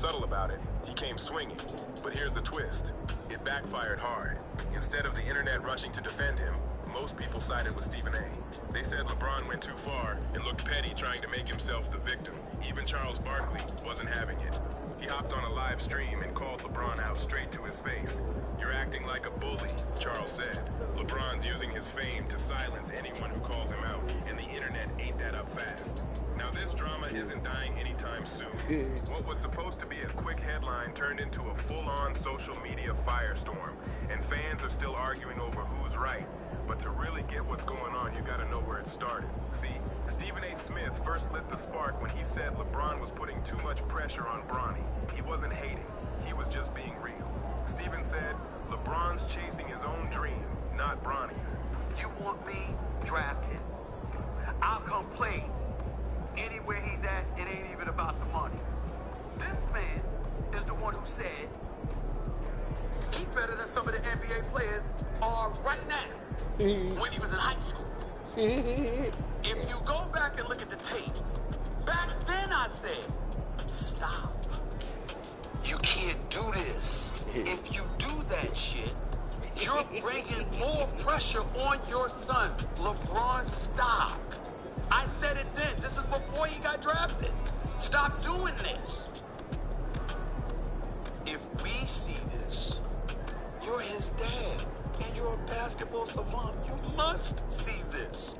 subtle about it. He came swinging. But here's the twist. It backfired hard. Instead of the internet rushing to defend him, most people sided with Stephen A. They said LeBron went too far and looked petty trying to make himself the victim. Even Charles Barkley wasn't having it. He hopped on a live stream and called LeBron out straight to his face. "You're acting like a bully," Charles said. LeBron's using his fame to silence anyone who calls him out, and the internet ate that up fast. Now this drama isn't dying anytime soon. What was supposed to be a quick headline turned into a full-on social media firestorm, and fans are still arguing over who's right. But to really get what's going on, you gotta know where it started. See, Stephen A. Smith first lit the spark when he said LeBron was putting too much pressure on Bronny. He wasn't hating, he was just being real. Stephen said, LeBron's chasing his own dream, not Bronny's. You want me? Draft him. I'll come play. Anywhere he's at, it ain't even about the money. This man is the one who said he's better than some of the NBA players are right now when he was in high school. If you go back and look at the tape, back then I said, stop. You can't do this. If you do that shit, you're bringing more pressure on your son. LeBron, stop. I said it then. This is before he got drafted. Stop doing this. If we see this, you're his dad, and you're a basketball savant. You must see this.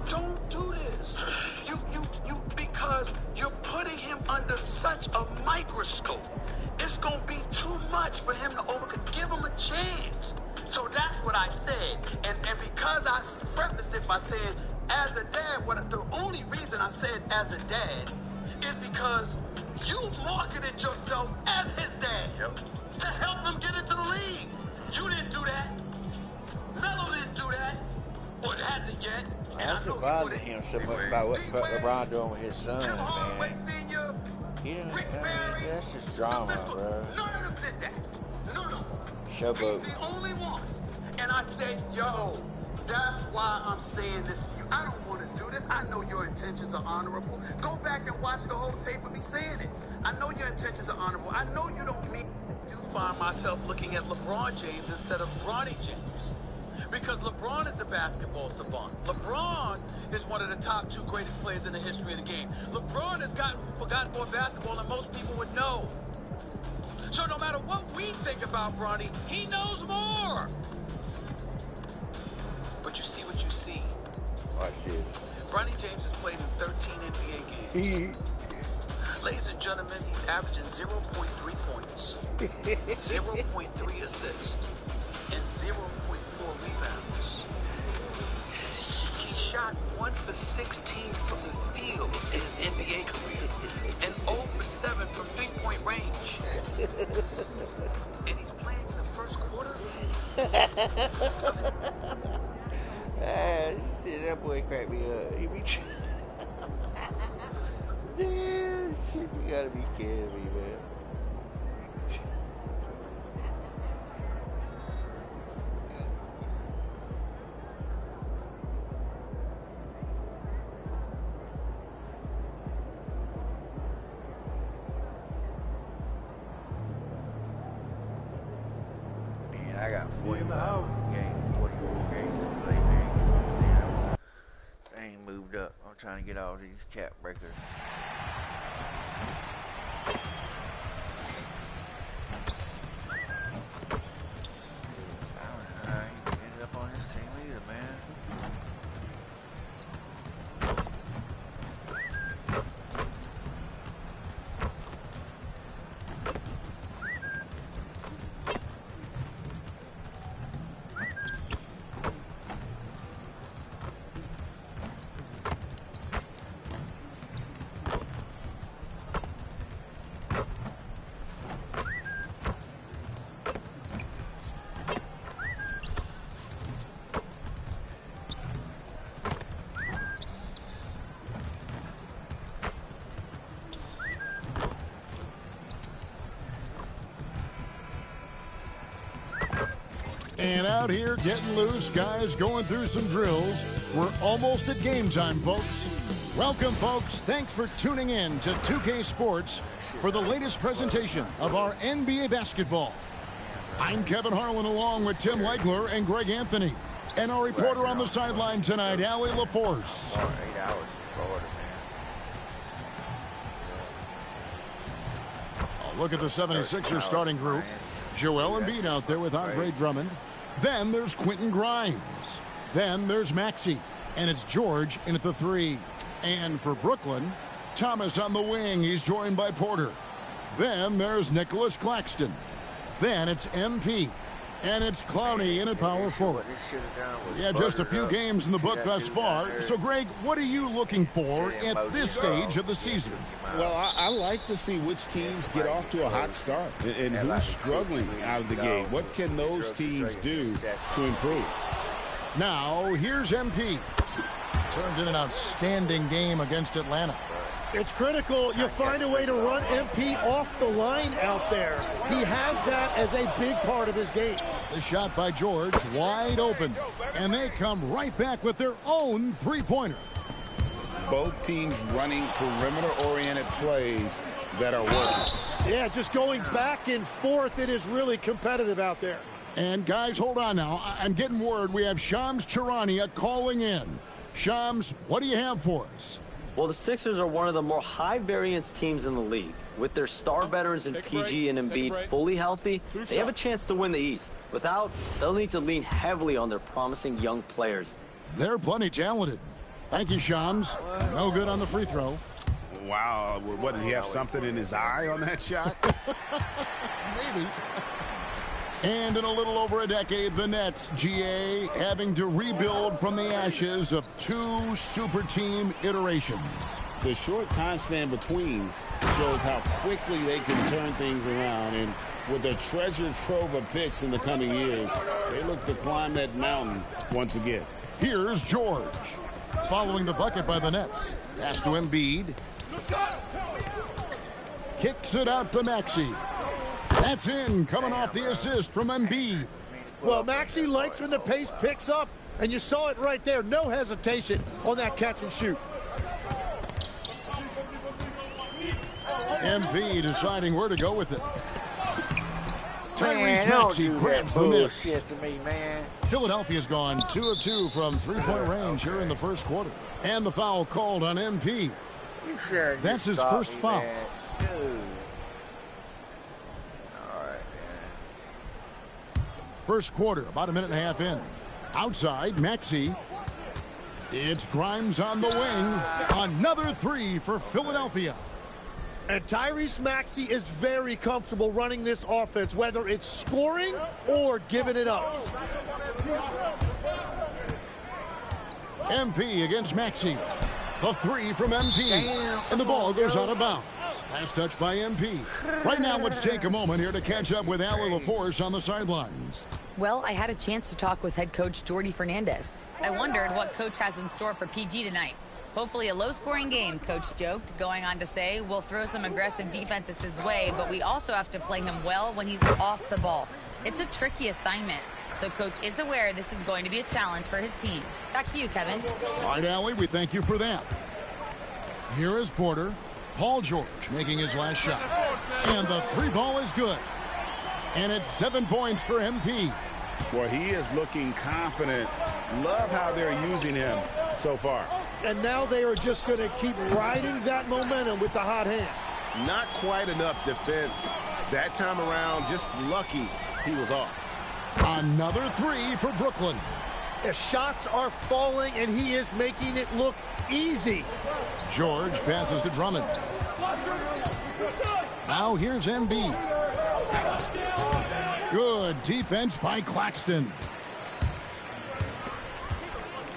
Don't do this. Because you're putting him under such a microscope. It's going to be too much for him to overcome. Give him a chance. So that's what I said. And because I prefaced it by saying, as a dad, the only reason I said as a dad is because you marketed yourself as his dad to help him get into the league. You didn't do that. Melo didn't do that. Or hasn't yet. That's what bothers him so much about what LeBron doing with his son, man. He don't, that's just drama, bro. None of them did that. No. Showboat. He's the only one. And I said, yo, that's why I'm saying this to you. I don't want to do this. I know your intentions are honorable. Go back and watch the whole tape of me saying it. I know your intentions are honorable. I know you don't mean. I do find myself looking at LeBron James instead of Bronny James. Because LeBron is the basketball savant. LeBron is one of the top 2 greatest players in the history of the game. LeBron has forgotten more basketball than most people would know. So no matter what we think about Bronny, he knows more. But you see what you see. Watch this. Bronny James has played in 13 NBA games. Ladies and gentlemen, he's averaging 0.3 points, 0.3 assists, and 0.4 rebounds. He shot 1 for 16 from the field in his NBA career, and 0 for 7 from 3-point range. And he's playing in the first quarter? That boy cracked me up. He be damn, shit, you gotta be kidding me, man. Man, I got 40 miles game, 44 games to play, man. I ain't moved up. I'm trying to get all these cap breakers. I don't know how I ended up on this team either, man. And out here getting loose, guys going through some drills. We're almost at game time, folks. Welcome, folks. Thanks for tuning in to 2K Sports for the latest presentation of our NBA basketball. I'm Kevin Harlan along with Tim Legler and Greg Anthony. And our reporter on the sideline tonight, Allie LaForce. 8 hours in Florida, man. Look at the 76ers starting group. Joel Embiid out there with Andre Drummond. Then there's Quentin Grimes. Then there's Maxey. And it's George in at the 3. And for Brooklyn, Thomas on the wing. He's joined by Porter. Then there's Nicholas Claxton. Then it's MP. And it's Clowney in at power forward. Yeah, just a few games in the book thus far. So, Greg, what are you looking for at this stage of the season? Well, I like to see which teams get off to a hot start and who's struggling out of the gate. What can those teams do to improve? Now, here's MP. Turned in an outstanding game against Atlanta. It's critical you find a way to run MP off the line out there. He has that as a big part of his game. The shot by George, wide open. And they come right back with their own three-pointer. Both teams running perimeter-oriented plays that are working. Yeah, just going back and forth. It is really competitive out there. And, guys, hold on now. I'm getting word we have Shams Charania calling in. Shams, what do you have for us? Well, the Sixers are one of the more high-variance teams in the league. With their star veterans in PG and Embiid fully healthy, they have a chance to win the East. Without, they'll need to lean heavily on their promising young players. They're plenty talented. Thank you, Shams. No good on the free throw. Wow, what, did he have something in his eye on that shot? Maybe. And in a little over a decade, the Nets, GA, having to rebuild from the ashes of 2 super team iterations. The short time span between shows how quickly they can turn things around. And with a treasure trove of picks in the coming years, they look to climb that mountain once again. Here's George. Following the bucket by the Nets. Pass to Embiid. Kicks it out to Maxey. That's in, coming off the assist from Embiid. Well, Maxey likes when the pace picks up, and you saw it right there. No hesitation on that catch and shoot. MP deciding where to go with it. Man, Tyrese Maxey don't do grabs that the miss. bullshit to me, man. Philadelphia's gone 2 of 2 from three-point range here in the first quarter. And the foul called on MP. You sure That's his stop first me, foul. man. Dude. First quarter, about a minute and a half in. Outside, Maxey. It's Grimes on the wing. Another 3 for Philadelphia. And Tyrese Maxey is very comfortable running this offense, whether it's scoring or giving it up. MP against Maxey. The 3 from MP. And the ball goes out of bounds. Last touch by MP. Right now, let's take a moment here to catch up with Allie LaForce on the sidelines. Well, I had a chance to talk with head coach Jordy Fernandez. I wondered what coach has in store for PG tonight. Hopefully a low-scoring game, coach joked, going on to say, we'll throw some aggressive defenses his way, but we also have to play him well when he's off the ball. It's a tricky assignment, so coach is aware this is going to be a challenge for his team. Back to you, Kevin. All right, Allie, we thank you for that. Here is Porter. Paul George making his last shot. And the 3 ball is good. And it's 7 points for MP. Well, he is looking confident. Love how they're using him so far. And now they are just going to keep riding that momentum with the hot hand. Not quite enough defense that time around. Just lucky he was off. Another 3 for Brooklyn. The shots are falling, and he is making it look easy. George passes to Drummond. Now here's Embiid. Good defense by Claxton.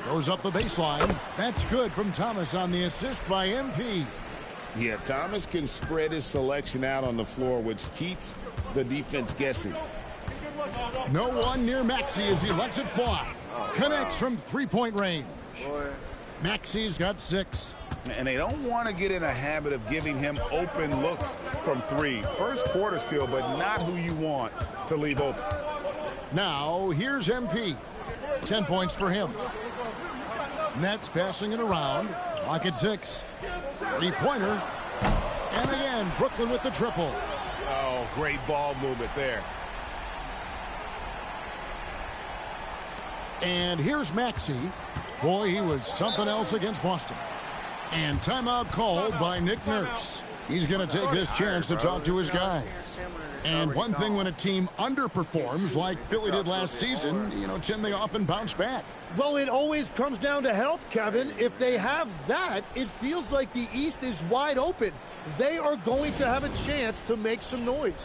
Goes up the baseline. That's good from Thomas on the assist by MP. Yeah, Thomas can spread his selection out on the floor, which keeps the defense guessing. No one near Maxey as he lets it fly. Connects from three-point range. Maxey's got 6. And they don't want to get in a habit of giving him open looks from 3. First quarter still, but not who you want to leave open. Now, here's MP. 10 points for him. Nets passing it around. Clock at 6. Three-pointer. And again, Brooklyn with the triple. Oh, great ball movement there. And here's Maxey. Boy, he was something else against Boston. And timeout called by Nick Nurse. He's going to take this chance to talk to his guys. And one thing when a team underperforms like Philly did last season, you know, Tim, they often bounce back. Well, it always comes down to health, Kevin. If they have that, it feels like the East is wide open. They are going to have a chance to make some noise.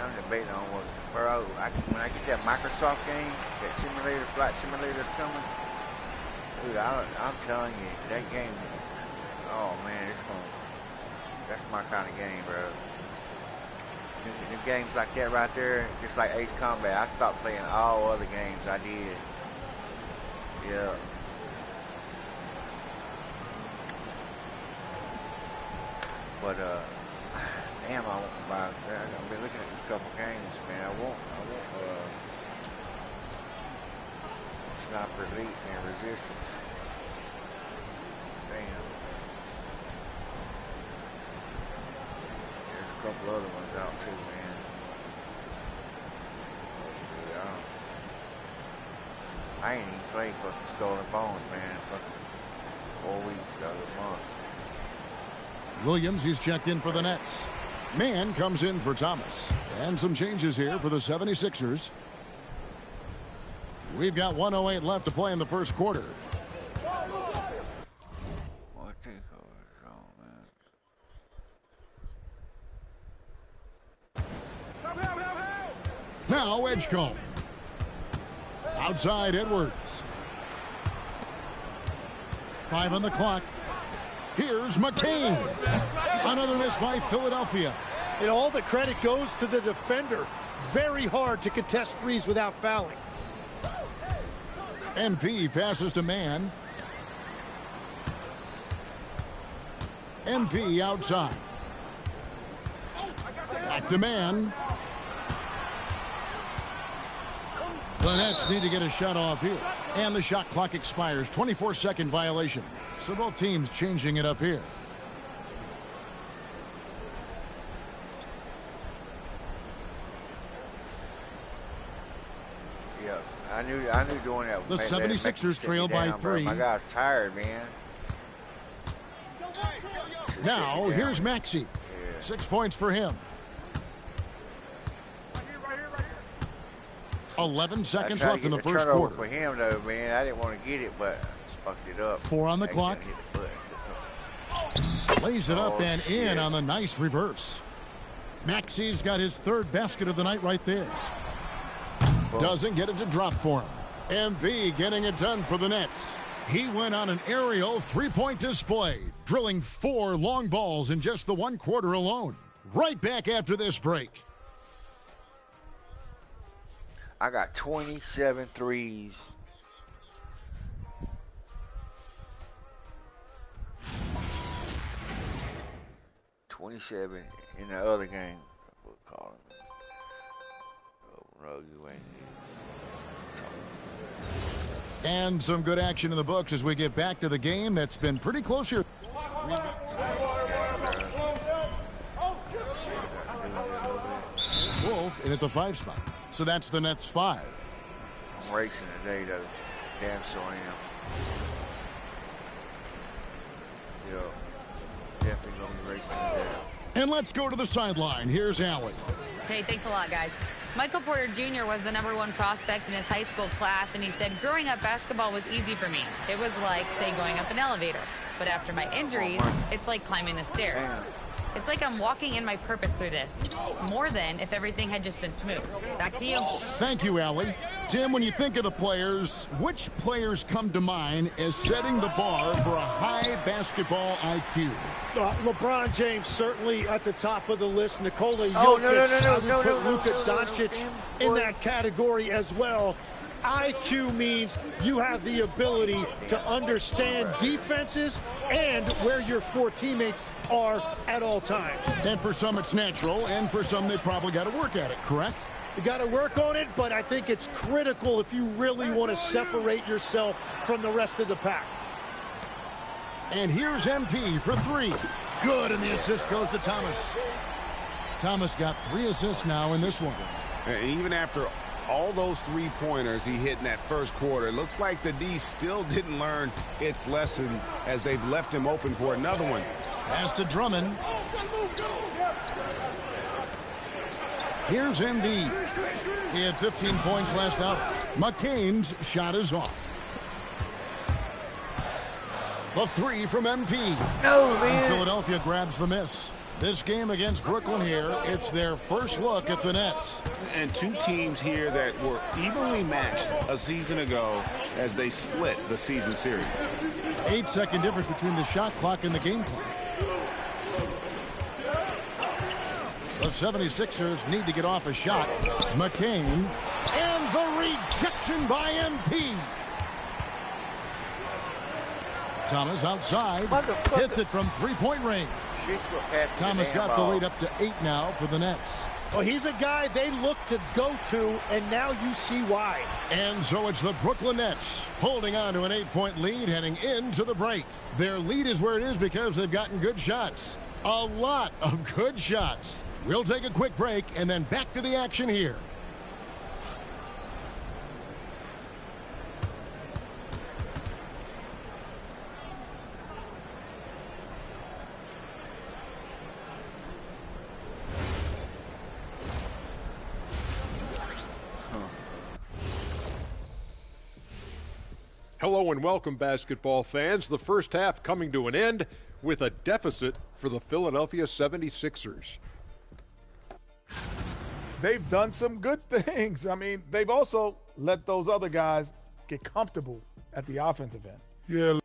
I'm debating on what, bro, when I get that Microsoft game, that simulator, flight simulator that's coming, dude, I'm telling you, that game, oh man, that's my kind of game, bro. The games like that right there, just like Ace Combat, I stopped playing all other games I did. Yeah. But, damn, I've been looking at this couple games, man. I want Sniper Elite and Resistance. Damn. There's a couple other ones out too, man. Dude, I ain't even played fucking Skull and Bones, man. Fucking 4 weeks the other month. Williams, he's checked in for the Nets. Mann comes in for Thomas. And some changes here for the 76ers. We've got 1:08 left to play in the first quarter. Now Edgecombe. Outside Edwards. 5 on the clock. Here's McCain. Another miss by Philadelphia. And all the credit goes to the defender. Very hard to contest threes without fouling. MP passes to Mann. MP outside. Back to Mann. The Nets need to get a shot off here. And the shot clock expires. 24-second violation. So both teams changing it up here. Yeah, I knew doing that. The 76ers trail by 3. My guy's tired, man. Now here's Maxey. Yeah. 6 points for him. 11 seconds left in the first quarter. For him, though, man, I didn't want to get it, but fucked it up. 4 on the clock. Lays it up and in on the nice reverse. Maxey's got his 3rd basket of the night right there. Doesn't get it to drop for him. MV getting it done for the Nets. He went on an aerial 3-point display, drilling 4 long balls in just the 1 quarter alone. Right back after this break. I got 27 threes. In the other game. We'll call him. Oh, no, you ain't. And some good action in the books as we get back to the game that's been pretty close here. Wolf in at the 5 spot. So that's the Nets 5. I'm racing today, though. Damn sure I am. Yo, definitely gonna be racing today. And let's go to the sideline. Here's Allie. Hey, thanks a lot, guys. Michael Porter Jr. was the #1 prospect in his high school class, and he said, growing up, basketball was easy for me. It was like, say, going up an elevator. But after my injuries, it's like climbing the stairs. It's like I'm walking in my purpose through this, more than if everything had just been smooth. Back to you. Thank you, Allie. Tim, when you think of the players, which players come to mind as setting the bar for a high basketball IQ? LeBron James certainly at the top of the list. Nikola Jokic. Oh, no, put Luka Doncic in that category as well. IQ means you have the ability to understand defenses and where your 4 teammates are at all times. And for some it's natural, and for some they probably got to work at it, correct? You got to work on it, but I think it's critical if you really want to separate yourself from the rest of the pack. And here's MP for 3. Good, and the assist goes to Thomas. Thomas got 3 assists now in this one. And even after all those 3-pointers he hit in that first quarter, it looks like the D still didn't learn its lesson as they've left him open for another one. Pass to Drummond. Here's MD. He had 15 points last out. McCain's shot is off. The 3 from MP. No, man. And Philadelphia grabs the miss. This game against Brooklyn here, it's their first look at the Nets. And 2 teams here that were evenly matched a season ago as they split the season series. 8-second difference between the shot clock and the game clock. The 76ers need to get off a shot. McCain, and the rejection by MP. Thomas outside, hits it from 3-point range. Thomas got the lead up to 8 now for the Nets. Well, he's a guy they look to go to, and now you see why. And so it's the Brooklyn Nets holding on to an 8-point lead heading into the break. Their lead is where it is because they've gotten good shots. A lot of good shots. We'll take a quick break and then back to the action here. Hello and welcome, basketball fans. The first half coming to an end with a deficit for the Philadelphia 76ers. They've done some good things. I mean, they've also let those other guys get comfortable at the offensive end. Yeah.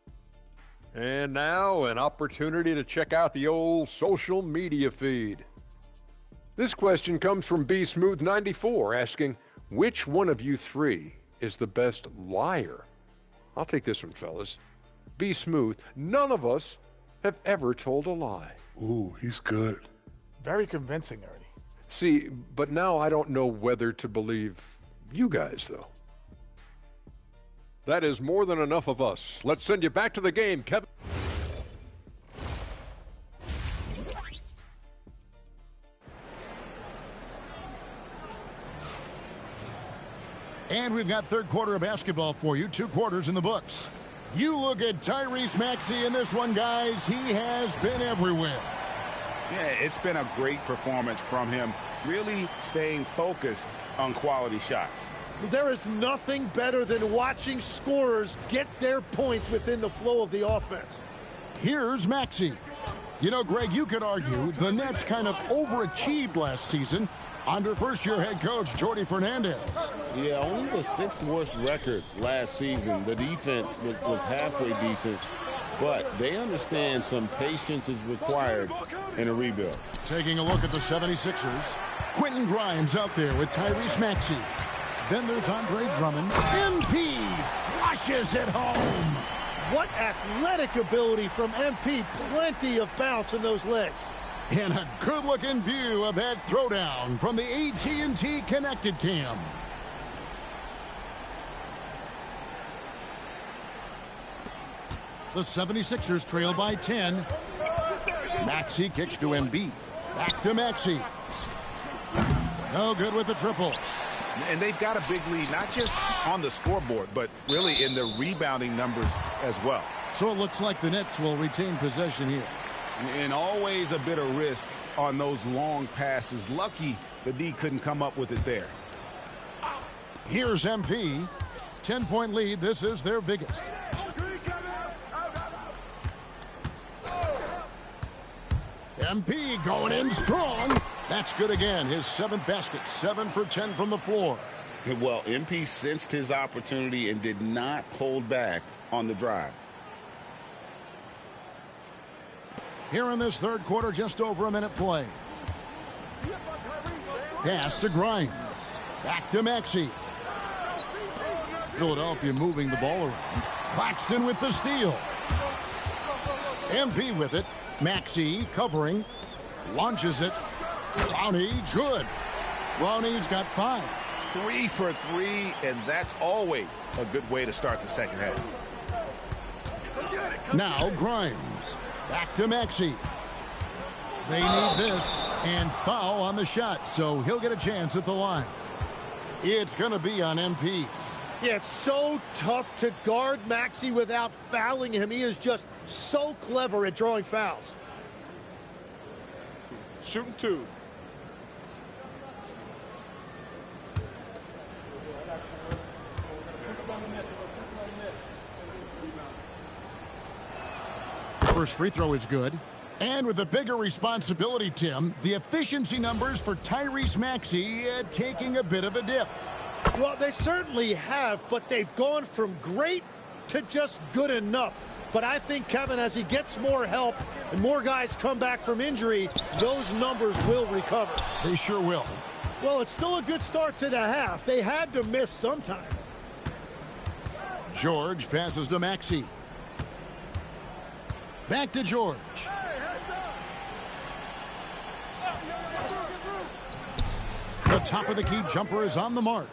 And now an opportunity to check out the old social media feed. This question comes from B Smooth 94 asking, which one of you 3 is the best liar? I'll take this one, fellas. Be smooth. None of us have ever told a lie. Ooh, he's good. Very convincing, Ernie. See, but now I don't know whether to believe you guys, though. That is more than enough of us. Let's send you back to the game, Kevin. And we've got third quarter of basketball for you. 2 quarters in the books. You look at Tyrese Maxey in this one, guys. He has been everywhere. Yeah, it's been a great performance from him, really staying focused on quality shots. There is nothing better than watching scorers get their points within the flow of the offense. Here's Maxey. You know, Greg, you could argue the Nets kind of overachieved last season under first-year head coach Jordy Fernandez. Yeah, only the 6th worst record last season. The defense was halfway decent, but they understand some patience is required in a rebuild. Taking a look at the 76ers, Quentin Grimes out there with Tyrese Maxey. Then there's Andre Drummond. MP flushes it home. What athletic ability from MP. Plenty of bounce in those legs. And a good-looking view of that throwdown from the AT&T Connected Cam. The 76ers trail by 10. Maxey kicks to Embiid. Back to Maxey. No good with the triple. And they've got a big lead, not just on the scoreboard, but really in the rebounding numbers as well. So it looks like the Nets will retain possession here. And always a bit of risk on those long passes. Lucky the D couldn't come up with it there. Here's MP. 10-point lead. This is their biggest. MP going in strong. That's good again. His 7th basket. 7 for 10 from the floor. Well, MP sensed his opportunity and did not hold back on the drive. Here in this third quarter, just over a minute play. Pass to Grimes. Back to Maxey. Philadelphia moving the ball around. Claxton with the steal. MP with it. Maxey covering. Launches it. Brownie, good. Ronnie's got 5. 3 for 3, and that's always a good way to start the second half. Now Grimes. Back to Maxey. They need this, and foul on the shot, so he'll get a chance at the line. It's going to be on MP. Yeah, it's so tough to guard Maxey without fouling him. He is just so clever at drawing fouls. Shooting 2. First free throw is good. And with a bigger responsibility, Tim, the efficiency numbers for Tyrese Maxey taking a bit of a dip. Well, they certainly have, but they've gone from great to just good enough. But I think, Kevin, as he gets more help and more guys come back from injury, those numbers will recover. They sure will. Well, it's still a good start to the half. They had to miss sometime. George passes to Maxey. Back to George. The top of the key jumper is on the mark.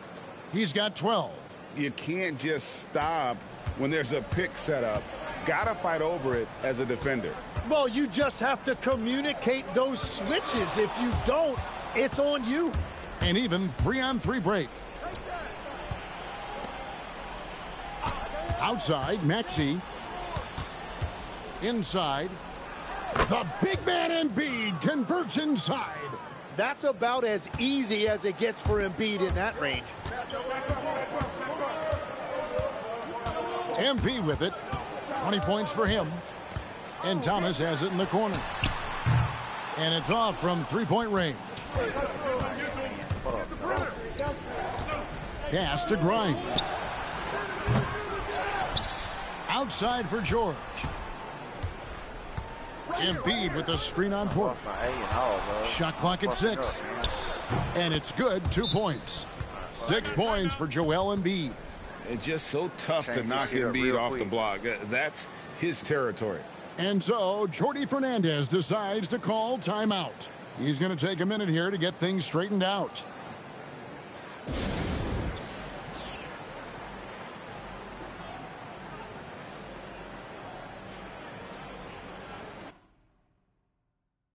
He's got 12. You can't just stop when there's a pick set up. Gotta fight over it as a defender. Well, you just have to communicate those switches. If you don't, it's on you. An even 3-on-3 break. Outside, Maxey. Inside. The big man Embiid converts inside. That's about as easy as it gets for Embiid in that range. MP with it. 20 points for him. And Thomas has it in the corner. And it's off from three-point range. Pass to Grimes. Outside for George. Embiid with a screen on Porter. Shot clock at 6. And it's good. 2 points. 6 points for Joel Embiid. It's just so tough to knock Embiid off the block. That's his territory. And so Jordi Fernandez decides to call timeout. He's going to take a minute here to get things straightened out.